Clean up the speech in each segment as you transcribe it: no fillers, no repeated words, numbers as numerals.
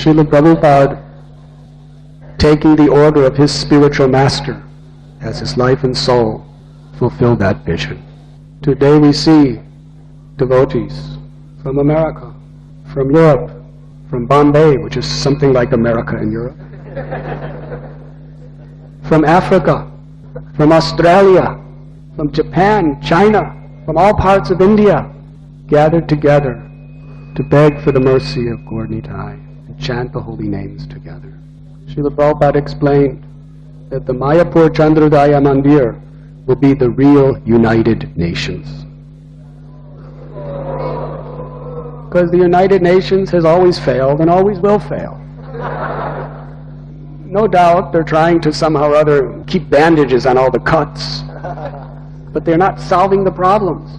Srila Prabhupada, taking the order of his spiritual master as his life and soul, fulfilled that vision. Today we see devotees from America, from Europe, from Bombay, which is something like America in Europe, from Africa, from Australia, from Japan, China, from all parts of India, gathered together to beg for the mercy of Gaur Nitai and chant the holy names together. Srila Prabhupada explained that the Mayapur Chandrodaya Mandir will be the real United Nations. Because the United Nations has always failed and always will fail. No doubt they're trying to somehow or other keep bandages on all the cuts, but they're not solving the problems.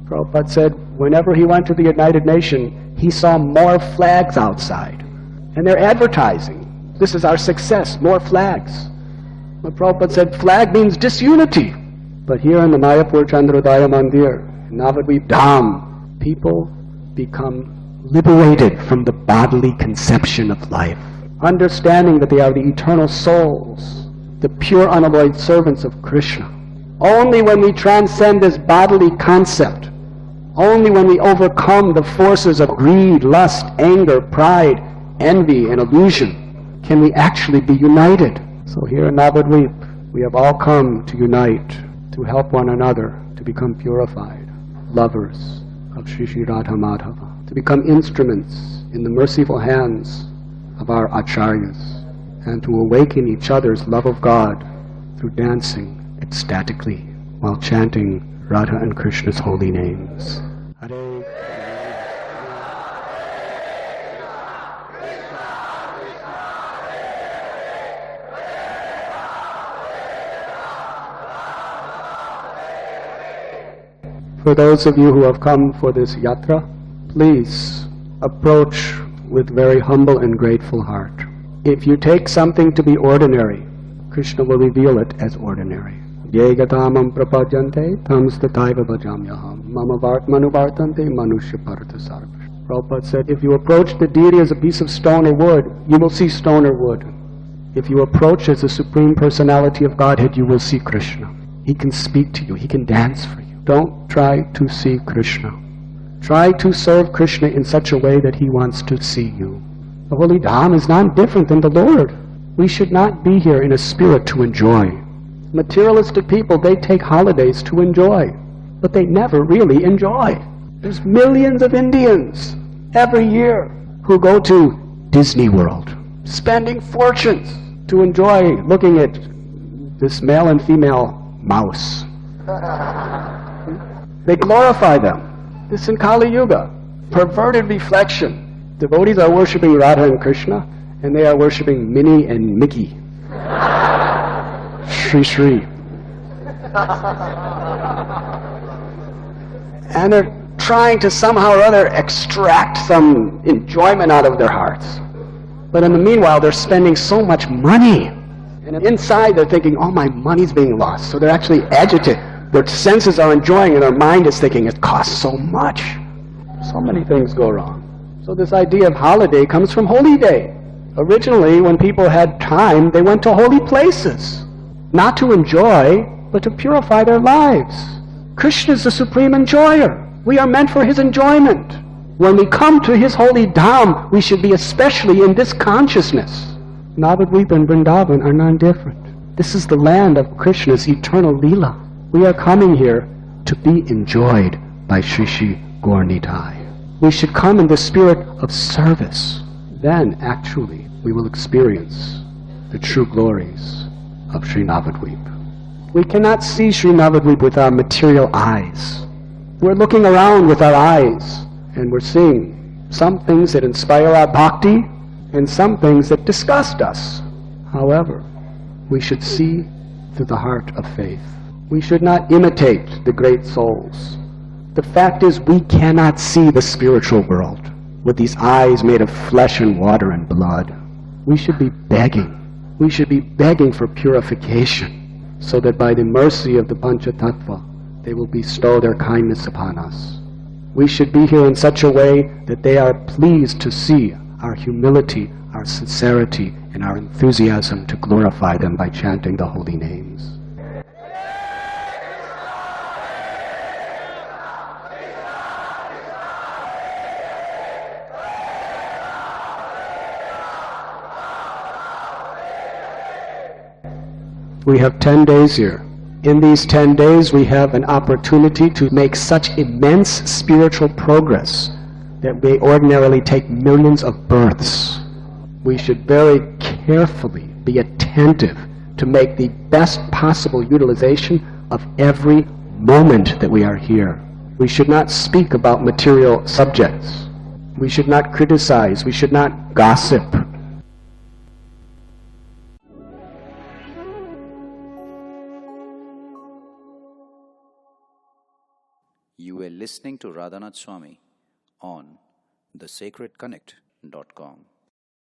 Prabhupada said whenever he went to the United Nations, he saw more flags outside. And they're advertising, this is our success, more flags. But Prabhupada said flag means disunity. But here in the Mayapur Chandrodaya Mandir, Navadvip Dham, people become liberated from the bodily conception of life, understanding that they are the eternal souls, the pure unalloyed servants of Krishna. Only when we transcend this bodily concept, only when we overcome the forces of greed, lust, anger, pride, envy, and illusion, can we actually be united. So here in Navadvip, we have all come to unite, to help one another, to become purified, lovers of Sri Sri Radha Madhava, to become instruments in the merciful hands of our acharyas, and to awaken each other's love of God through dancing ecstatically while chanting Radha and Krishna's holy names. Hare For those of you who have come for this yatra, please approach with very humble and grateful heart. If you take something to be ordinary, Krishna will reveal it as ordinary. Ye gatamam prapajante tam stataiva bhajamyaham mama vartmanu vartante manushya partha sarva. Prabhupada said, if you approach the deity as a piece of stone or wood, you will see stone or wood. If you approach as the Supreme Personality of Godhead, you will see Krishna. He can speak to you. He can dance for you. Don't try to see Krishna. Try to serve Krishna in such a way that he wants to see you. The holy Dham is not different than the Lord. We should not be here in a spirit to enjoy. Materialistic people, they take holidays to enjoy, but they never really enjoy. There's millions of Indians every year who go to Disney World, spending fortunes to enjoy looking at this male and female mouse. They glorify them. This in Kali Yuga. Perverted reflection. Devotees are worshipping Radha and Krishna, and they are worshipping Minnie and Mickey. Shri Shri. And they're trying to somehow or other extract some enjoyment out of their hearts. But in the meanwhile, they're spending so much money. And inside they're thinking, oh, my money's being lost. So they're actually agitated. Their senses are enjoying and their mind is thinking, it costs so much. So many things go wrong. So this idea of holiday comes from holy day. Originally, when people had time, they went to holy places. Not to enjoy, but to purify their lives. Krishna is the supreme enjoyer. We are meant for his enjoyment. When we come to his holy dham, we should be especially in this consciousness. Navadvip and Vrindavan are none different. This is the land of Krishna's eternal Leela. We are coming here to be enjoyed by Sri Sri Gaur Nitai. We should come in the spirit of service. Then, actually, we will experience the true glories of Sri Navadvip. We cannot see Sri Navadvip with our material eyes. We're looking around with our eyes, and we're seeing some things that inspire our bhakti, and some things that disgust us. However, we should see through the heart of faith. We should not imitate the great souls. The fact is, we cannot see the spiritual world with these eyes made of flesh and water and blood. We should be begging. We should be begging for purification, so that by the mercy of the Panchatattva, they will bestow their kindness upon us. We should be here in such a way that they are pleased to see our humility, our sincerity, and our enthusiasm to glorify them by chanting the holy names. We have 10 days here. In these 10 days, we have an opportunity to make such immense spiritual progress that may ordinarily take millions of births. We should very carefully be attentive to make the best possible utilization of every moment that we are here. We should not speak about material subjects. We should not criticize. We should not gossip. You were listening to Radhanath Swami on thesacredconnect.com.